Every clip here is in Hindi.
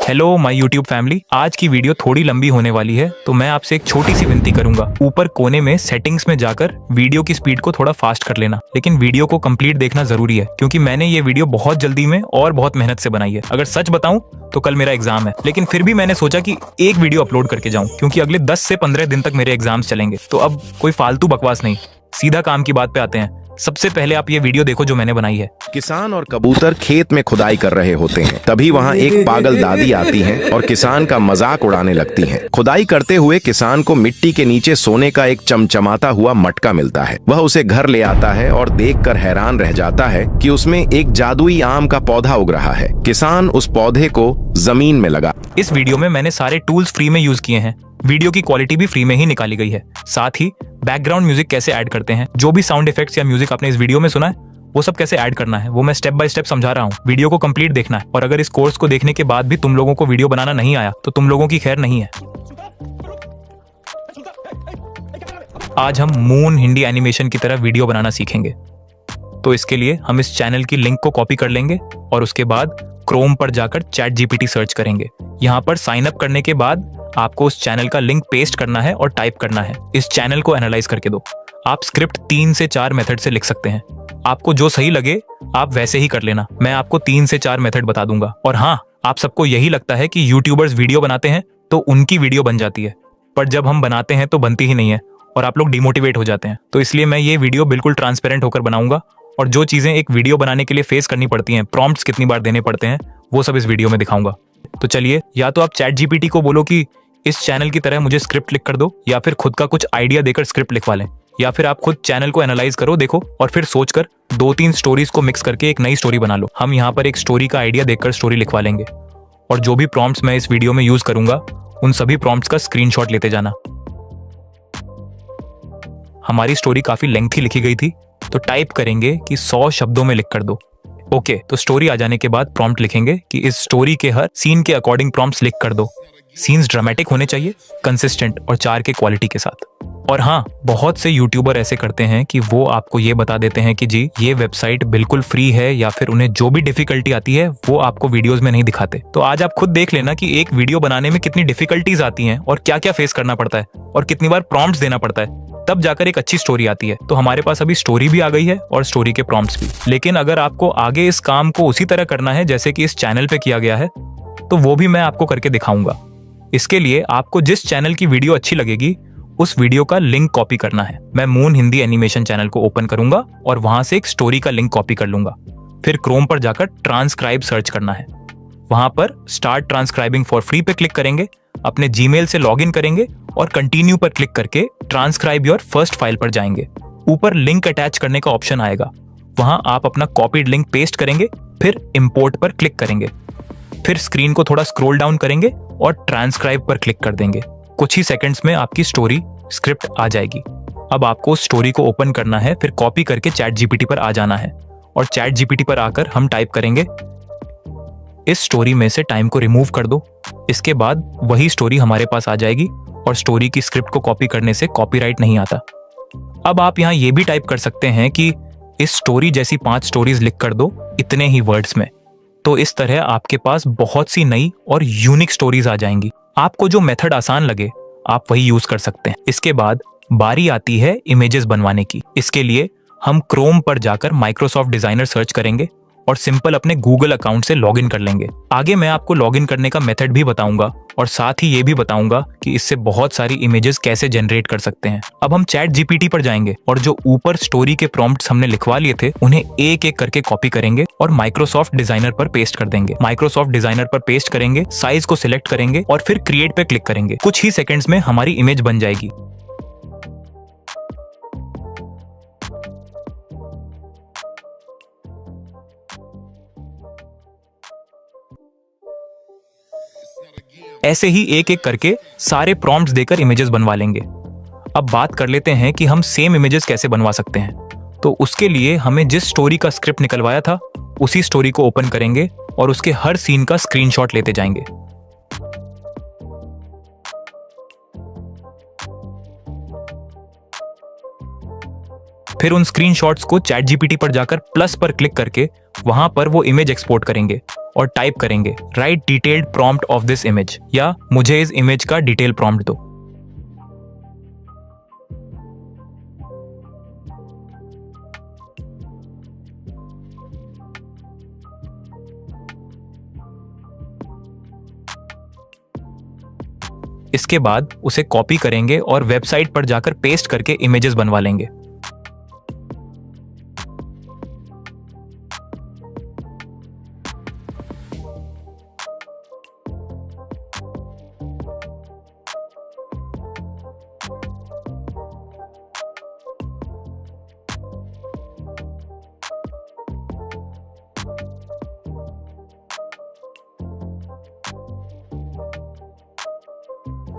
Hello my YouTube family. आज की वीडियो थोड़ी लंबी होने वाली है, तो मैं आपसे एक छोटी सी विनती करूंगा। ऊपर कोने में सेटिंग्स में जाकर वीडियो की स्पीड को थोड़ा फास्ट कर लेना, लेकिन वीडियो को कंप्लीट देखना जरूरी है, क्योंकि मैंने ये वीडियो बहुत जल्दी में और बहुत मेहनत से बनाई है। अगर सच बताऊं तो कल मेरा एग्जाम है, लेकिन फिर भी मैंने सोचा कि एक वीडियो अपलोड करके जाऊं, क्योंकि अगले 10 से 15 दिन तक मेरे एग्जाम्स चलेंगे। तो अब कोई फालतू बकवास नहीं, सीधा काम की बात पे आते हैं। सबसे पहले आप ये वीडियो देखो जो मैंने बनाई है। किसान और कबूतर खेत में खुदाई कर रहे होते हैं। तभी वहाँ एक पागल दादी आती हैं और किसान का मजाक उड़ाने लगती हैं। खुदाई करते हुए किसान को मिट्टी के नीचे सोने का एक चमचमाता हुआ मटका मिलता है। वह उसे घर ले आता है और देखकर हैरान रह जाता है कि उसमें एक जादुई आम का पौधा उग रहा है। किसान उस पौधे को जमीन में लगा। इस वीडियो में मैंने सारे टूल्स फ्री में यूज किए हैं। वीडियो की क्वालिटी भी फ्री में ही निकाली गई है। साथ ही बैकग्राउंड म्यूजिक कैसे ऐड करते हैं, जो भी साउंड इफेक्ट्स या म्यूजिक आपने इस वीडियो में सुना है वो सब कैसे ऐड करना है, वो मैं स्टेप बाय स्टेप समझा रहा हूँ। वीडियो को कंप्लीट देखना है। और अगर इस कोर्स को देखने के बाद भी तुम लोगों को वीडियो बनाना नहीं आया तो तुम लोगों की खैर नहीं है। आज हम मून हिंदी एनिमेशन की तरह वीडियो बनाना सीखेंगे। तो इसके लिए हम इस चैनल की लिंक को कॉपी कर लेंगे और उसके बाद क्रोम पर जाकर चैट जीपीटी सर्च करेंगे। यहाँ पर साइन अप करने के बाद आपको उस चैनल का लिंक पेस्ट करना है और टाइप करना है, इस चैनल को एनालाइज करके दो। आप स्क्रिप्ट 3 से 4 मेथड से लिख सकते हैं। आपको जो सही लगे आप वैसे ही कर लेना। मैं आपको 3 से 4 मेथड बता दूंगा। और हाँ, आप सबको यही लगता है कि यूट्यूबर्स वीडियो बनाते हैं तो उनकी वीडियो बन जाती है, पर जब हम बनाते हैं तो बनती ही नहीं है और आप लोग डिमोटिवेट हो जाते हैं। तो इसलिए मैं ये वीडियो बिल्कुल ट्रांसपेरेंट होकर बनाऊंगा और जो चीजें एक वीडियो बनाने के लिए फेस करनी पड़ती हैं, प्रॉम्प्ट्स कितनी बार देने पड़ते हैं, वो सब इस वीडियो में दिखाऊंगा। तो चलिए, या तो आप चैट जीपीटी को बोलो कि इस चैनल की तरह मुझे स्क्रिप्ट लिख कर दो, या फिर खुद का कुछ आइडिया देकर स्क्रिप्ट लिखवा लें, या फिर आप खुद चैनल को एनालाइज करो, देखो और फिर सोचकर 2-3 स्टोरीज को मिक्स करके एक नई स्टोरी बना लो। हम यहाँ पर एक स्टोरी का आइडिया देखकर स्टोरी लिखवा लेंगे और जो भी प्रॉम्प्ट्स मैं इस वीडियो में यूज करूंगा उन सभी प्रॉम्प्ट्स का स्क्रीनशॉट लेते जाना। हमारी स्टोरी काफी लेंथी लिखी गई थी, तो टाइप करेंगे कि 100 शब्दों में लिख कर दो। ओके, तो स्टोरी आ जाने के बाद प्रॉम्प्ट लिखेंगे कि इस स्टोरी के हर सीन के अकॉर्डिंग प्रॉम्प्ट्स लिख कर दो। सीन्स ड्रामेटिक होने चाहिए, कंसिस्टेंट और 4 के क्वालिटी के साथ। और हाँ, बहुत से यूट्यूबर ऐसे करते हैं कि वो आपको ये बता देते हैं कि जी ये वेबसाइट बिल्कुल फ्री है, या फिर उन्हें जो भी डिफिकल्टी आती है वो आपको वीडियोस में नहीं दिखाते। तो आज आप खुद देख लेना कि एक वीडियो बनाने में कितनी डिफिकल्टीज आती हैं और क्या क्या फेस करना पड़ता है और कितनी बार प्रॉम्प्ट्स देना पड़ता है, तब जाकर एक अच्छी स्टोरी आती है। तो हमारे पास अभी स्टोरी भी आ गई है और स्टोरी के प्रॉम्प्ट्स भी। लेकिन अगर आपको आगे इस काम को उसी तरह करना है जैसे कि इस चैनल पे किया गया है, तो वो भी मैं आपको करके दिखाऊंगा। इसके लिए आपको जिस चैनल की वीडियो अच्छी लगेगी उस वीडियो का लिंक कॉपी करना है। मैं मून हिंदी एनिमेशन चैनल को ओपन करूंगा और वहां से एक स्टोरी का लिंक कॉपी कर लूंगा। फिर क्रोम पर जाकर ट्रांसक्राइब सर्च करना है। वहां पर स्टार्ट ट्रांसक्राइबिंग फॉर फ्री पे क्लिक करेंगे, अपने जीमेल से लॉगिन करेंगे और कंटिन्यू पर क्लिक करके ट्रांसक्राइब योर फर्स्ट फाइल पर जाएंगे। ऊपर लिंक अटैच करने का ऑप्शन आएगा, वहां आप अपना कॉपीड लिंक पेस्ट करेंगे, फिर इंपोर्ट पर क्लिक करेंगे। फिर स्क्रीन को थोड़ा स्क्रॉल डाउन करेंगे और ट्रांसक्राइब पर क्लिक कर देंगे। कुछ ही सेकंड्स में आपकी स्टोरी स्क्रिप्ट आ जाएगी। अब आपको उस स्टोरी को ओपन करना है, फिर कॉपी करके चैट जीपीटी पर आ जाना है और चैट जीपीटी पर आकर हम टाइप करेंगे इस स्टोरी में से टाइम को रिमूव कर दो। इसके बाद वही स्टोरी हमारे पास आ जाएगी और स्टोरी की स्क्रिप्ट को कॉपी करने से कॉपीराइट नहीं आता। अब आप यहाँ ये भी टाइप कर सकते हैं कि इस स्टोरी जैसी 5 स्टोरीज लिख कर दो इतने ही वर्ड्स में। तो इस तरह आपके पास बहुत सी नई और यूनिक स्टोरीज आ जाएंगी। आपको जो मेथड आसान लगे आप वही यूज कर सकते हैं। इसके बाद बारी आती है इमेजेस बनवाने की। इसके लिए हम क्रोम पर जाकर माइक्रोसॉफ्ट डिजाइनर सर्च करेंगे और सिंपल अपने गूगल अकाउंट से लॉगिन कर लेंगे। आगे मैं आपको लॉगिन करने का मेथड भी बताऊंगा और साथ ही ये भी बताऊंगा कि इससे बहुत सारी इमेजेस कैसे जनरेट कर सकते हैं। अब हम चैट जीपीटी पर जाएंगे और जो ऊपर स्टोरी के प्रॉम्प्ट्स हमने लिखवा लिए थे उन्हें एक एक करके कॉपी करेंगे और माइक्रोसॉफ्ट डिजाइनर पर पेस्ट कर देंगे। माइक्रोसॉफ्ट डिजाइनर पर पेस्ट करेंगे, साइज को सिलेक्ट करेंगे और फिर क्रिएट पे क्लिक करेंगे। कुछ ही सेकंड्स में हमारी इमेज बन जाएगी। ऐसे ही एक एक करके सारे प्रॉम्प्ट्स देकर इमेजेस बनवा लेंगे। अब बात कर लेते हैं कि हम सेम इमेजेस कैसे बनवा सकते हैं। तो उसके लिए हमें जिस स्टोरी का स्क्रिप्ट निकलवाया था उसी स्टोरी को ओपन करेंगे और उसके हर सीन का स्क्रीनशॉट लेते जाएंगे। फिर उन स्क्रीनशॉट्स को चैट जीपीटी पर जाकर प्लस पर क्लिक करके वहां पर वो इमेज एक्सपोर्ट करेंगे और टाइप करेंगे right detailed prompt of this image, या मुझे इस इमेज का डिटेल प्रॉम्प्ट दो। इसके बाद उसे कॉपी करेंगे और वेबसाइट पर जाकर पेस्ट करके इमेजेस बनवा लेंगे।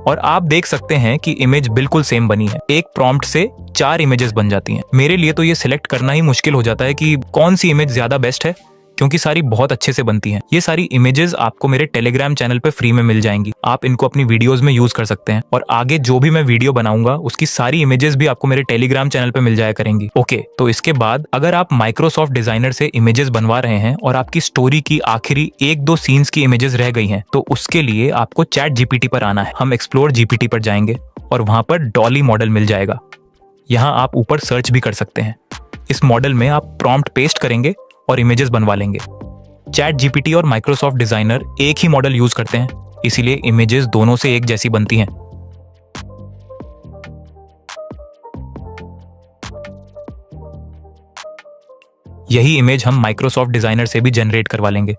और आप देख सकते हैं कि इमेज बिल्कुल सेम बनी है। एक प्रॉम्प्ट से 4 इमेजेस बन जाती हैं। मेरे लिए तो ये सिलेक्ट करना ही मुश्किल हो जाता है कि कौन सी इमेज ज्यादा बेस्ट है, क्योंकि सारी बहुत अच्छे से बनती हैं। ये सारी इमेजेस आपको मेरे टेलीग्राम चैनल पे फ्री में मिल जाएंगी। आप इनको अपनी वीडियोस में यूज कर सकते हैं और आगे जो भी मैं वीडियो बनाऊंगा उसकी सारी इमेजेस भी आपको मेरे टेलीग्राम चैनल पे मिल जाया करेंगी। ओके, तो इसके बाद अगर आप माइक्रोसॉफ्ट डिजाइनर से इमेजेस बनवा रहे हैं और आपकी स्टोरी की आखिरी 1-2 सीन्स की इमेजेस रह गई हैं, तो उसके लिए आपको चैट जीपीटी पर आना है। हम एक्सप्लोर जीपीटी पर जाएंगे और वहां पर डॉली मॉडल मिल जाएगा। यहाँ आप ऊपर सर्च भी कर सकते हैं। इस मॉडल में आप प्रॉम्प्ट पेस्ट करेंगे और इमेजेस बनवा लेंगे। चैट जीपीटी और माइक्रोसॉफ्ट डिजाइनर एक ही मॉडल यूज करते हैं, इसीलिए इमेजेस दोनों से एक जैसी बनती हैं। यही इमेज हम माइक्रोसॉफ्ट डिजाइनर से भी जनरेट करवा लेंगे।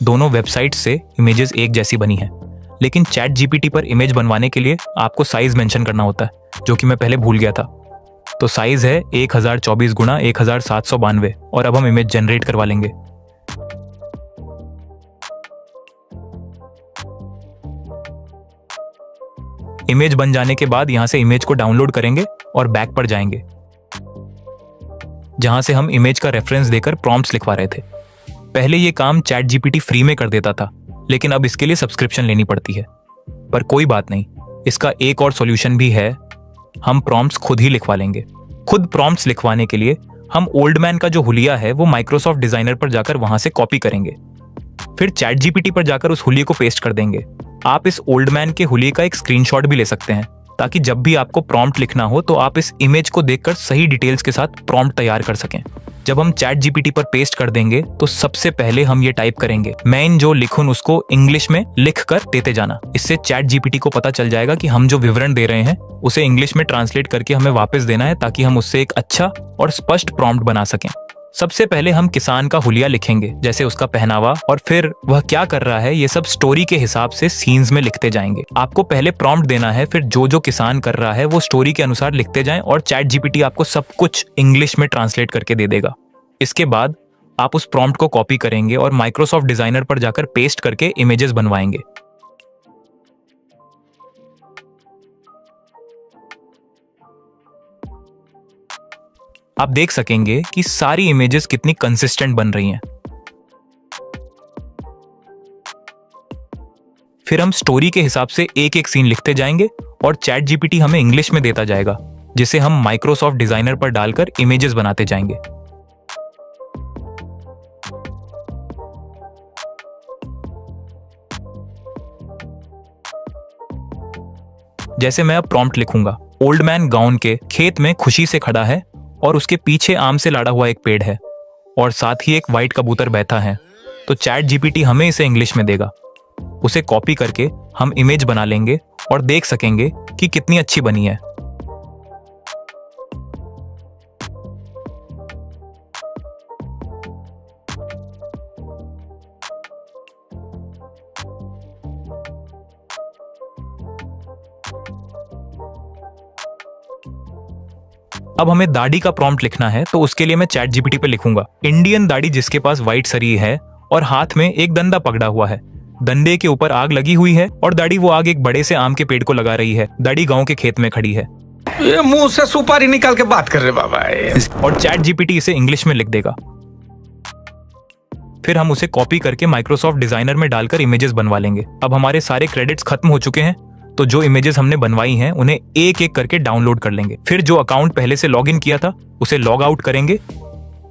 दोनों वेबसाइट से इमेजेस एक जैसी बनी है, लेकिन चैट जीपीटी पर इमेज बनवाने के लिए आपको साइज मेंशन करना होता है, जो कि मैं पहले भूल गया था। तो साइज है 1024 गुणा 1792 और अब हम इमेज जनरेट करवा लेंगे। इमेज बन जाने के बाद यहां से इमेज को डाउनलोड करेंगे और बैक पर जाएंगे, जहां से हम इमेज का रेफरेंस देकर प्रॉम्प्ट्स लिखवा रहे थे। पहले ये काम चैट जीपीटी फ्री में कर देता था, लेकिन अब इसके लिए सब्सक्रिप्शन लेनी पड़ती है। पर कोई बात नहीं, इसका एक और सॉल्यूशन भी है। हम प्रॉम्प्ट्स खुद ही लिखवा लेंगे। खुद प्रॉम्प्ट्स लिखवाने के लिए हम ओल्ड मैन का जो हुलिया है वो माइक्रोसॉफ्ट डिजाइनर पर जाकर वहां से कॉपी करेंगे, फिर चैट जीपीटी पर जाकर उस हुलिये को पेस्ट कर देंगे। आप इस ओल्ड मैन के हुलिये का एक स्क्रीनशॉट भी ले सकते हैं, ताकि जब भी आपको प्रॉम्प्ट लिखना हो तो आप इस इमेज को देखकर सही डिटेल्स के साथ प्रॉम्प्ट तैयार कर सकें। जब हम चैट जीपीटी पर पेस्ट कर देंगे तो सबसे पहले हम ये टाइप करेंगे, मैं जो लिखूं उसको इंग्लिश में लिख कर देते जाना। इससे चैट जीपीटी को पता चल जाएगा कि हम जो विवरण दे रहे हैं उसे इंग्लिश में ट्रांसलेट करके हमें वापस देना है, ताकि हम उससे एक अच्छा और स्पष्ट प्रॉम्प्ट बना सकें। सबसे पहले हम किसान का हुलिया लिखेंगे, जैसे उसका पहनावा और फिर वह क्या कर रहा है, ये सब स्टोरी के हिसाब से सीन्स में लिखते जाएंगे। आपको पहले प्रॉम्प्ट देना है, फिर जो जो किसान कर रहा है वो स्टोरी के अनुसार लिखते जाएं और चैट जीपीटी आपको सब कुछ इंग्लिश में ट्रांसलेट करके दे देगा। इसके बाद आप उस प्रॉम्प्ट को कॉपी करेंगे और माइक्रोसॉफ्ट डिजाइनर पर जाकर पेस्ट करके इमेजेस बनवाएंगे। आप देख सकेंगे कि सारी इमेजेस कितनी कंसिस्टेंट बन रही हैं। फिर हम स्टोरी के हिसाब से एक एक सीन लिखते जाएंगे और चैट जीपीटी हमें इंग्लिश में देता जाएगा, जिसे हम माइक्रोसॉफ्ट डिजाइनर पर डालकर इमेजेस बनाते जाएंगे। जैसे मैं अब प्रॉम्प्ट लिखूंगा, ओल्ड मैन गांव के खेत में खुशी से खड़ा है और उसके पीछे आम से लाड़ा हुआ एक पेड़ है और साथ ही एक वाइट कबूतर बैठा है। तो चैट जीपीटी हमें इसे इंग्लिश में देगा। उसे कॉपी करके हम इमेज बना लेंगे और देख सकेंगे कि कितनी अच्छी बनी है। अब हमें दाढ़ी का प्रॉम्प्ट लिखना है, तो उसके लिए मैं चैट जीपीटी पे लिखूंगा, इंडियन दाढ़ी जिसके पास व्हाइट सरी है और हाथ में एक डंडा पकड़ा हुआ है। डंडे के ऊपर आग लगी हुई है और दाढ़ी वो आग एक बड़े से आम के पेड़ को लगा रही है। दाढ़ी गांव के खेत में खड़ी है। ये मुंह से सुपारी निकाल के बात कर रहे बाबा। और चैट जीपीटी इसे इंग्लिश में लिख देगा। फिर हम उसे कॉपी करके माइक्रोसॉफ्ट डिजाइनर में डालकर इमेजेस बनवा लेंगे। अब हमारे सारे क्रेडिट्स खत्म हो चुके हैं, तो जो इमेजेस हमने बनवाई हैं उन्हें एक एक करके डाउनलोड कर लेंगे। फिर जो अकाउंट पहले से लॉग इन किया था उसे लॉग आउट करेंगे।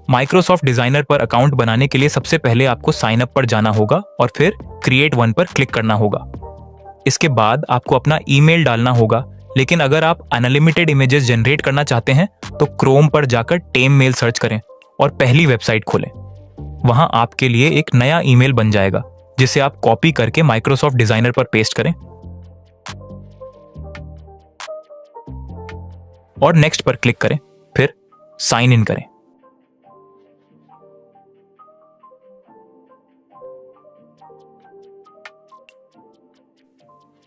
माइक्रोसॉफ्ट डिजाइनर पर अकाउंट बनाने के लिए सबसे पहले आपको साइन अप पर जाना होगा और फिर क्रिएट वन पर क्लिक करना होगा। इसके बाद आपको अपना ईमेल डालना होगा, लेकिन अगर आप अनलिमिटेड इमेजेस जनरेट करना चाहते हैं तो क्रोम पर जाकर टेम मेल सर्च करें और पहली वेबसाइट खोलें। वहां आपके लिए एक नया ईमेल बन जाएगा जिसे आप कॉपी करके माइक्रोसॉफ्ट डिजाइनर पर पेस्ट करें और नेक्स्ट पर क्लिक करें, फिर साइन इन करें।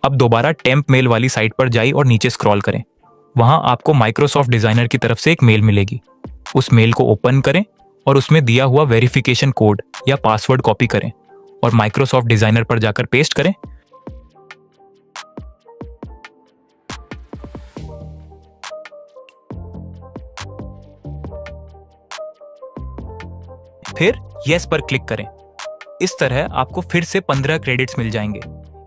अब दोबारा टेम्प मेल वाली साइट पर जाइए और नीचे स्क्रॉल करें। वहां आपको माइक्रोसॉफ्ट डिजाइनर की तरफ से एक मेल मिलेगी। उस मेल को ओपन करें और उसमें दिया हुआ वेरिफिकेशन कोड या पासवर्ड कॉपी करें और माइक्रोसॉफ्ट डिजाइनर पर जाकर पेस्ट करें। फिर यस पर क्लिक करें। इस तरह आपको फिर से 15 क्रेडिट्स मिल जाएंगे।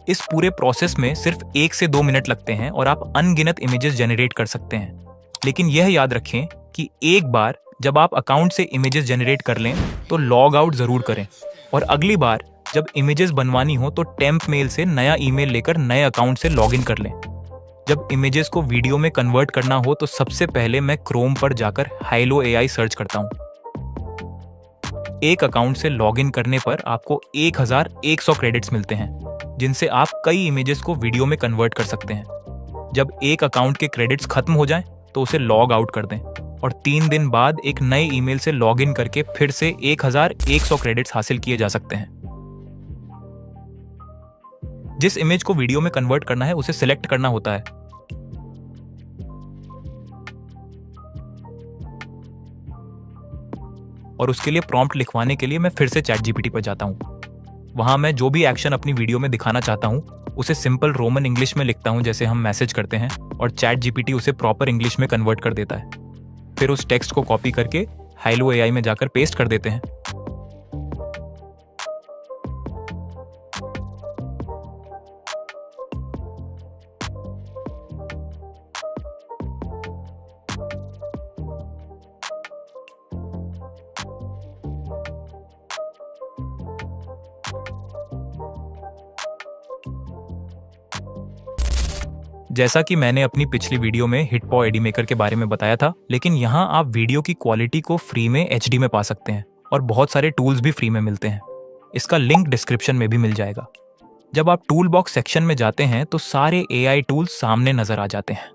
इस पूरे प्रोसेस में सिर्फ 1 से 2 मिनट लगते हैं और आप अनगिनत इमेजेस जनरेट कर सकते हैं। लेकिन यह याद रखें कि एक बार जब आप अकाउंट से इमेजेस जनरेट कर लें तो लॉग आउट जरूर करें और अगली बार जब इमेजेस बनवानी हो तो टेम्प मेल से नया ईमेल लेकर नए अकाउंट से लॉगिन कर लें। जब इमेजेस को वीडियो में कन्वर्ट करना हो तो सबसे पहले मैं क्रोम पर जाकर हाइलो एआई सर्च करता हूं। एक अकाउंट से लॉगिन करने पर आपको 1100 क्रेडिट्स मिलते हैं, जिनसे आप कई इमेजेस को वीडियो में कन्वर्ट कर सकते हैं। जब एक अकाउंट के क्रेडिट्स खत्म हो जाएं, तो उसे लॉग आउट कर दें और 3 दिन बाद एक नए ईमेल से लॉगिन करके फिर से 1100 क्रेडिट्स हासिल किए जा सकते हैं। जिस इमेज को वीडियो में कन्वर्ट करना है उसे सिलेक्ट करना होता है। और उसके लिए प्रॉम्प्ट लिखवाने के लिए मैं फिर से चैट जीपीटी पर जाता हूँ। वहां मैं जो भी एक्शन अपनी वीडियो में दिखाना चाहता हूँ उसे सिंपल रोमन इंग्लिश में लिखता हूँ जैसे हम मैसेज करते हैं, और चैट जीपीटी उसे प्रॉपर इंग्लिश में कन्वर्ट कर देता है। फिर उस टेक्स्ट को कॉपी करके हाइलो एआई में जाकर पेस्ट कर देते हैं। जैसा कि मैंने अपनी पिछली वीडियो में हिटपॉ एडी मेकर के बारे में बताया था, लेकिन यहाँ आप वीडियो की क्वालिटी को फ्री में एचडी में पा सकते हैं और बहुत सारे टूल्स भी फ्री में मिलते हैं। इसका लिंक डिस्क्रिप्शन में भी मिल जाएगा। जब आप टूल बॉक्स सेक्शन में जाते हैं तो सारे एआई टूल्स सामने नजर आ जाते हैं।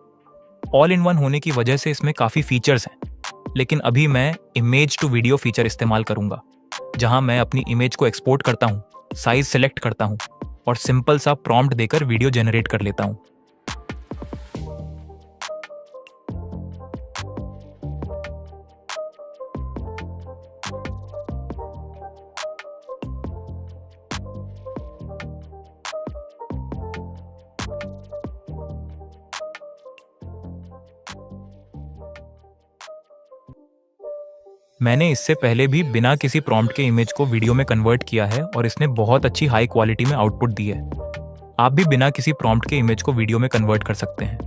ऑल इन वन होने की वजह से इसमें काफ़ी फीचर्स हैं, लेकिन अभी मैं इमेज टू वीडियो फीचर इस्तेमाल करूंगा, जहां मैं अपनी इमेज को एक्सपोर्ट करता हूं, साइज सेलेक्ट करता हूं और सिंपल सा प्रॉम्प्ट देकर वीडियो जनरेट कर लेता हूं। मैंने इससे पहले भी बिना किसी प्रॉम्प्ट के इमेज को वीडियो में कन्वर्ट किया है और इसने बहुत अच्छी हाई क्वालिटी में आउटपुट दी है। आप भी बिना किसी प्रॉम्प्ट के इमेज को वीडियो में कन्वर्ट कर सकते हैं।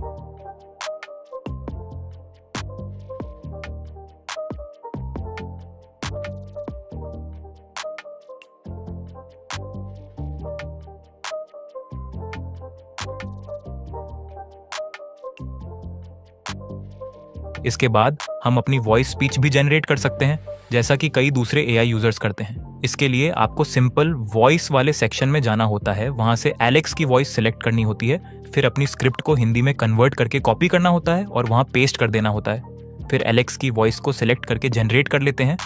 इसके बाद हम अपनी वॉइस स्पीच भी जनरेट कर सकते हैं, जैसा कि कई दूसरे एआई यूजर्स करते हैं। इसके लिए आपको सिंपल वॉइस वाले सेक्शन में जाना होता है, वहां से एलेक्स की वॉइस सिलेक्ट करनी होती है, फिर अपनी स्क्रिप्ट को हिंदी में कन्वर्ट करके कॉपी करना होता है और वहां पेस्ट कर देना होता है। फिर एलेक्स की वॉइस को सिलेक्ट करके जनरेट कर लेते हैं।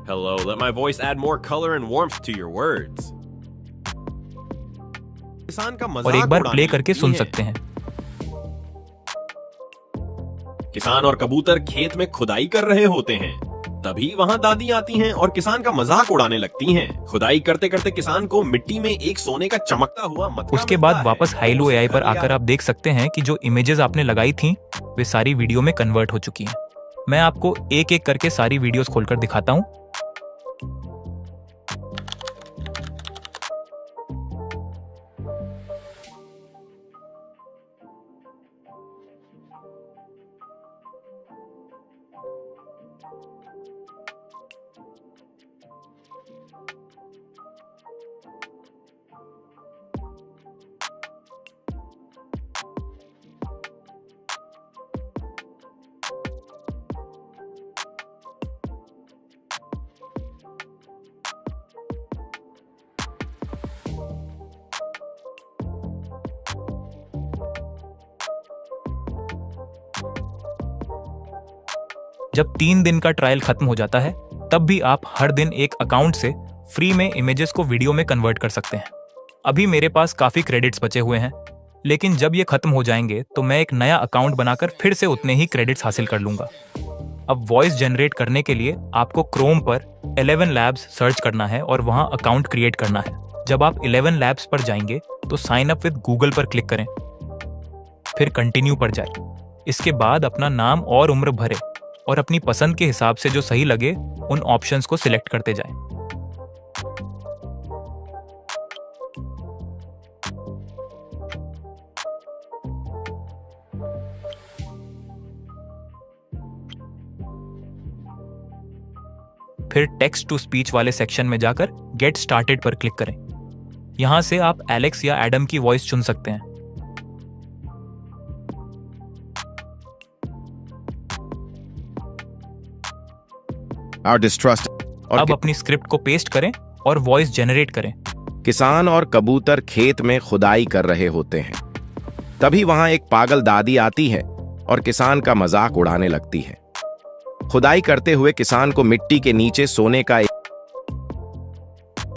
Hello, let my voice add more color and warmth to your words. किसान का मजाक और एक बार उड़ाने प्ले करके सुन लगती है। सकते हैं। किसान और कबूतर खेत में खुदाई कर रहे होते हैं, तभी वहां दादी आती हैं और किसान का मजाक उड़ाने लगती हैं। खुदाई करते करते किसान को मिट्टी में एक सोने का चमकता हुआ मटका उसके मिलता बाद है। वापस हाइलो उसे एआई पर कर आकर लिया। आप देख सकते हैं कि जो इमेजेस आपने लगाई थी वे सारी वीडियो में कन्वर्ट हो चुकी हैं। मैं आपको एक एक करके सारी वीडियोस खोलकर दिखाता हूं। जब 3 दिन का ट्रायल खत्म हो जाता है तब भी आप हर दिन एक अकाउंट से फ्री में इमेजेस को वीडियो में कन्वर्ट कर सकते हैं। अभी मेरे पास काफी क्रेडिट्स बचे हुए हैं, लेकिन जब ये खत्म हो जाएंगे तो मैं एक नया अकाउंट बनाकर फिर से उतने ही क्रेडिट्स हासिल कर लूंगा। अब वॉइस जनरेट करने के लिए आपको क्रोम पर 11 लैब्स सर्च करना है और वहां अकाउंट क्रिएट करना है। जब आप 11 लैब्स पर जाएंगे तो साइन अप विद गूगल पर क्लिक करें, फिर कंटिन्यू पर जाएं। इसके बाद अपना नाम और उम्र भरें और अपनी पसंद के हिसाब से जो सही लगे उन ऑप्शंस को सिलेक्ट करते जाएं। फिर टेक्स्ट टू स्पीच वाले सेक्शन में जाकर गेट स्टार्टेड पर क्लिक करें। यहां से आप एलेक्स या एडम की वॉइस चुन सकते हैं। Our distrust और अब अपनी स्क्रिप्ट को पेस्ट करें और वॉइस जनरेट करें। किसान और कबूतर खेत में खुदाई कर रहे होते हैं। तभी वहां एक पागल दादी आती है और किसान का मजाक उड़ाने लगती है। खुदाई करते हुए किसान को मिट्टी के नीचे सोने का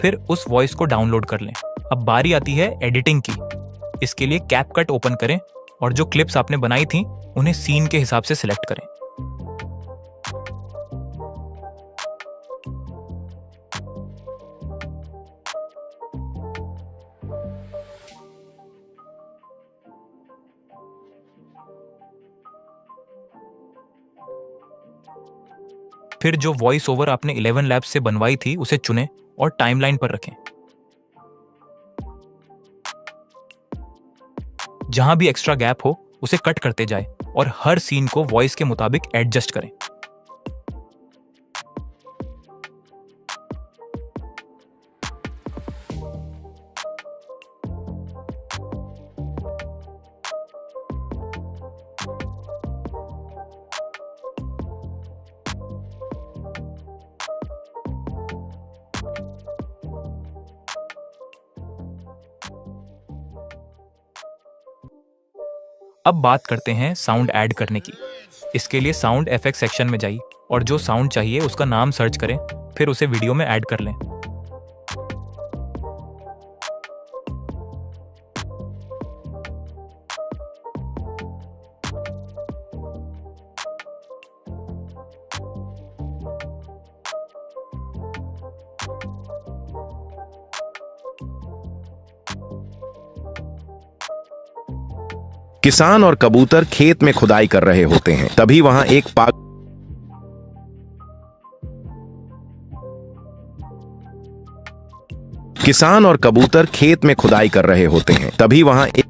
फिर उस वॉइस को डाउनलोड कर लें। अब बारी आती है एडिटिंग की। इसके लिए कैपकट ओपन करें और जो क्लिप्स आपने बनाई थी उन्हें सीन के हिसाब से सिलेक्ट करें। फिर जो वॉइस ओवर आपने 11 लैब्स से बनवाई थी उसे चुनें और टाइमलाइन पर रखें। जहां भी एक्स्ट्रा गैप हो उसे कट करते जाएं और हर सीन को वॉइस के मुताबिक एडजस्ट करें। अब बात करते हैं साउंड ऐड करने की। इसके लिए साउंड इफेक्ट सेक्शन में जाइए और जो साउंड चाहिए उसका नाम सर्च करें, फिर उसे वीडियो में ऐड कर लें। किसान और कबूतर खेत में खुदाई कर रहे होते हैं। तभी वहां एक किसान और कबूतर खेत में खुदाई कर रहे होते हैं। तभी वहां एक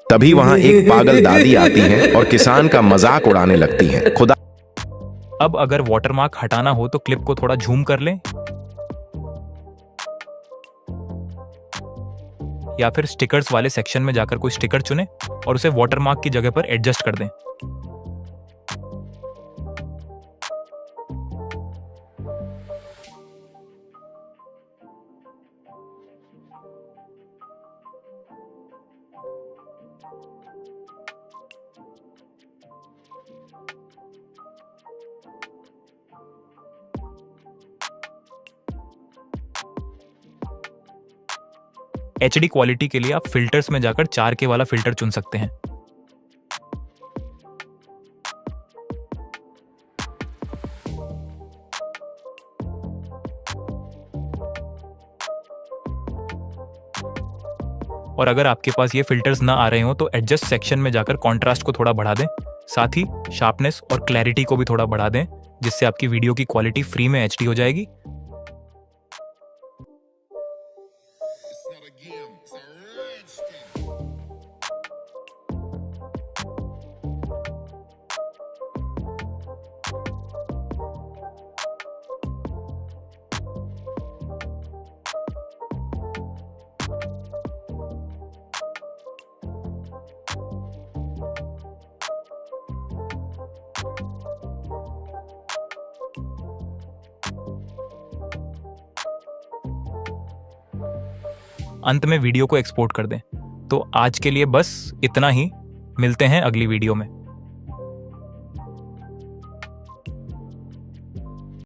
तभी वहां एक पागल दादी आती है और किसान का मजाक उड़ाने लगती है। खुदा अब अगर वाटरमार्क हटाना हो तो क्लिप को थोड़ा झूम कर लें या फिर स्टिकर्स वाले सेक्शन में जाकर कोई स्टिकर चुनें और उसे वाटरमार्क की जगह पर एडजस्ट कर दें। HD क्वालिटी के लिए आप फिल्टर्स में जाकर 4K वाला फिल्टर चुन सकते हैं। और अगर आपके पास ये फिल्टर्स ना आ रहे हो तो एडजस्ट सेक्शन में जाकर कॉन्ट्रास्ट को थोड़ा बढ़ा दें, साथ ही शार्पनेस और क्लैरिटी को भी थोड़ा बढ़ा दें, जिससे आपकी वीडियो की क्वालिटी फ्री में HD हो जाएगी। अंत में वीडियो को एक्सपोर्ट कर दें। तो आज के लिए बस इतना ही, मिलते हैं अगली वीडियो में।